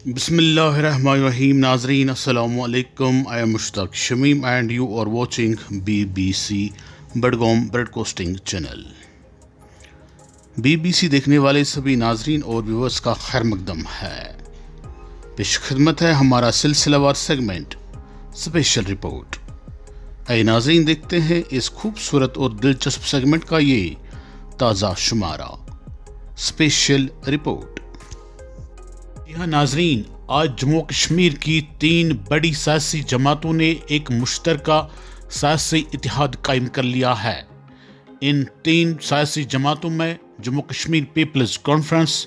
بسم اللہ الرحمن الرحیم. ناظرین السلام علیکم. I am Mushtaq Shamim and you are watching BBC Budgam broadcasting channel. BBC دیکھنے والے سبھی ناظرین اور ویورز کا خیر مقدم ہے. پیش خدمت ہے ہمارا سلسلہ وار سیگمنٹ اسپیشل رپورٹ. اے ناظرین، دیکھتے ہیں اس خوبصورت اور دلچسپ سیگمنٹ کا یہ تازہ شمارہ اسپیشل رپورٹ. یہاں ناظرین، آج جموں کشمیر کی 3 بڑی سیاسی جماعتوں نے ایک مشترکہ سیاسی اتحاد قائم کر لیا ہے. ان 3 سیاسی جماعتوں میں Jammu Kashmir People's Conference,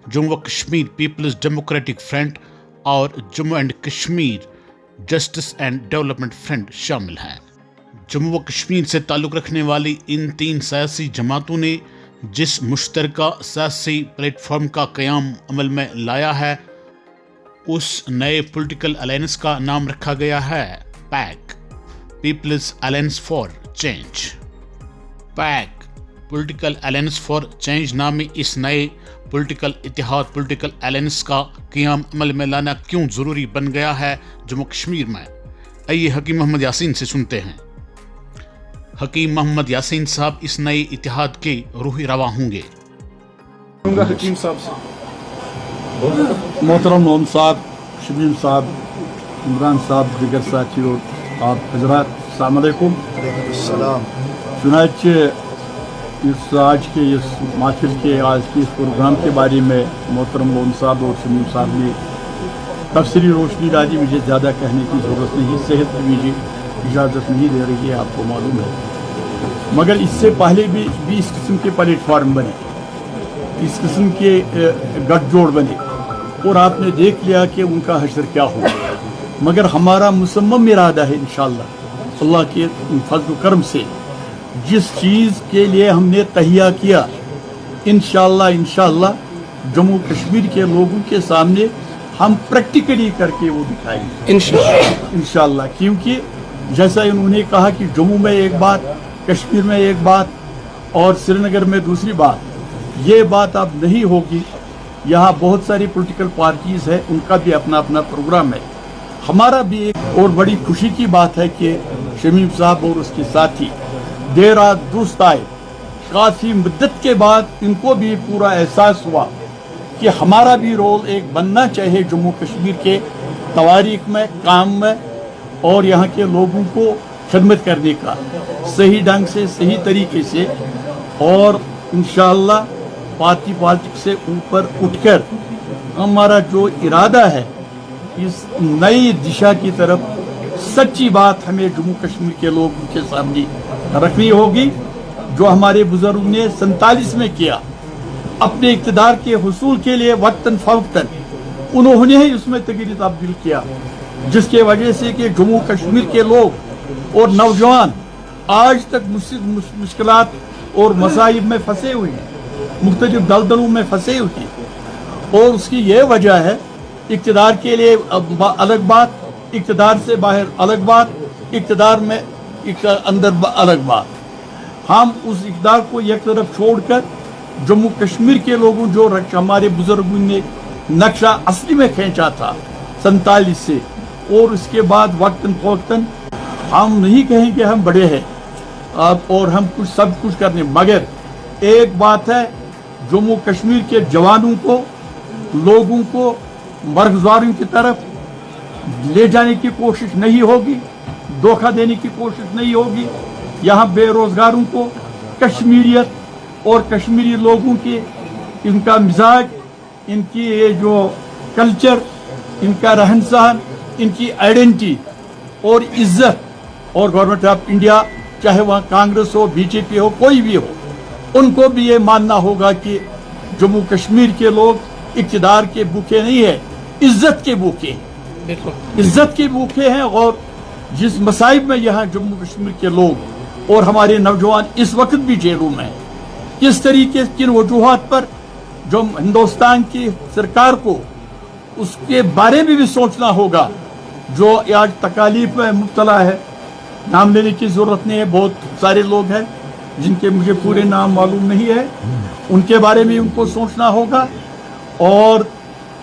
Jammu Kashmir People's Democratic Front اور Jammu and Kashmir Justice and Development Front شامل ہیں. جموں و کشمیر سے تعلق رکھنے والی ان 3 سیاسی جماعتوں نے جس مشترکہ سیاسی پلیٹ فارم کا قیام عمل میں لایا ہے، اس نئے پولیٹیکل الائنس کا نام رکھا گیا ہے PAC, people's alliance for change. PAC political alliance for change نامی اس نئے پولیٹیکل اتحاد پولیٹیکل الائنس کا قیام عمل میں لانا کیوں ضروری بن گیا ہے جموں کشمیر میں؟ آئیے حکیم محمد یاسین سے سنتے ہیں. حکیم محمد یاسین صاحب اس نئے اتحاد کے روحی رواں ہوں گے. حکیم صاحب سے محترم نوم صاحب، شمیم صاحب، عمران صاحب، دیگر ساتھی اور آپ حضرات، السلام علیکم. السلام. چنانچہ اس آج کے اس محفل کے آج کے اس پروگرام کے بارے میں محترم نوم صاحب اور شمیم صاحب نے تفصیلی روشنی ڈالی. مجھے زیادہ کہنے کی ضرورت نہیں، صحت بھی مجھے اجازت نہیں دے رہی ہے، آپ کو معلوم ہے. مگر اس سے پہلے بھی اس قسم کے پلیٹ فارم بنے، اس قسم کے گٹھ جوڑ بنے، اور آپ نے دیکھ لیا کہ ان کا حشر کیا ہوا. مگر ہمارا مصمم ارادہ ہے انشاءاللہ اللہ کے فضل و کرم سے جس چیز کے لیے ہم نے تہیہ کیا، انشاءاللہ جموں کشمیر کے لوگوں کے سامنے ہم پریکٹیکلی کر کے وہ دکھائیں گے انشاءاللہ. کیونکہ جیسا انہوں نے کہا کہ جموں میں ایک بات، کشمیر میں ایک بات اور سری نگر میں دوسری بات، یہ بات اب نہیں ہوگی. یہاں بہت ساری پولیٹیکل پارٹیز ہیں، ان کا بھی اپنا اپنا پروگرام ہے. ہمارا بھی ایک اور بڑی خوشی کی بات ہے کہ شمیم صاحب اور اس کے ساتھی دیر رات درست آئے. کافی مدت کے بعد ان کو بھی پورا احساس ہوا کہ ہمارا بھی رول ایک بننا چاہیے جموں کشمیر کے تواریخ میں، کام میں، اور یہاں کے لوگوں کو خدمت کرنے کا صحیح ڈھنگ سے، صحیح طریقے سے، اور انشاءاللہ پارٹی پالیٹکس سے اوپر اٹھ کر ہمارا جو ارادہ ہے اس نئی دشا کی طرف سچی بات ہمیں جموں کشمیر کے لوگوں کے سامنے رکھنی ہوگی. جو ہمارے بزرگوں نے 47 میں کیا اپنے اقتدار کے حصول کے لیے وقتاً فوقتاً، انہوں نے ہی اس میں تغیر تبدیل کیا، جس کی وجہ سے کہ جموں کشمیر کے لوگ اور نوجوان آج تک مشکلات اور مصائب میں پھنسے ہوئے ہیں، مختلف دلدلوں میں پھنسے ہوئے ہیں. اور اس کی یہ وجہ ہے اقتدار کے لیے الگ بات، اقتدار سے باہر الگ بات، اقتدار میں اندر الگ بات. ہم اس اقتدار کو ایک طرف چھوڑ کر جموں کشمیر کے لوگوں جو ہمارے بزرگوں نے نقشہ اصلی میں کھینچا تھا 47 سے، اور اس کے بعد وقتاً فوقتاً ہم نہیں کہیں کہ ہم بڑے ہیں اور ہم سب کچھ کرنے، مگر ایک بات ہے، جموں کشمیر کے جوانوں کو، لوگوں کو مرغزاروں کی طرف لے جانے کی کوشش نہیں ہوگی، دھوکہ دینے کی کوشش نہیں ہوگی. یہاں بے روزگاروں کو کشمیریت اور کشمیری لوگوں کی، ان کا مزاج، ان کی یہ جو کلچر، ان کا رہن سہن، ان کی آئیڈینٹی اور عزت، اور گورنمنٹ آف انڈیا چاہے وہاں کانگریس ہو، بی جے پی ہو، کوئی بھی ہو، ان کو بھی یہ ماننا ہوگا کہ جموں کشمیر کے لوگ اقتدار کے بھوکے نہیں ہیں، عزت کے بھوکے ہیں، عزت کے بھوکے ہیں. اور جس مصائب میں یہاں جموں کشمیر کے لوگ اور ہمارے نوجوان اس وقت بھی جیلوں میں ہیں، کس طریقے کن وجوہات پر جو ہندوستان کی سرکار کو اس کے بارے میں بھی سوچنا ہوگا. جو آج تکالیف میں مبتلا ہے، نام لینے کی ضرورت نہیں ہے، بہت سارے لوگ ہیں جن کے مجھے پورے نام معلوم نہیں ہے، ان کے بارے میں ان کو سوچنا ہوگا. اور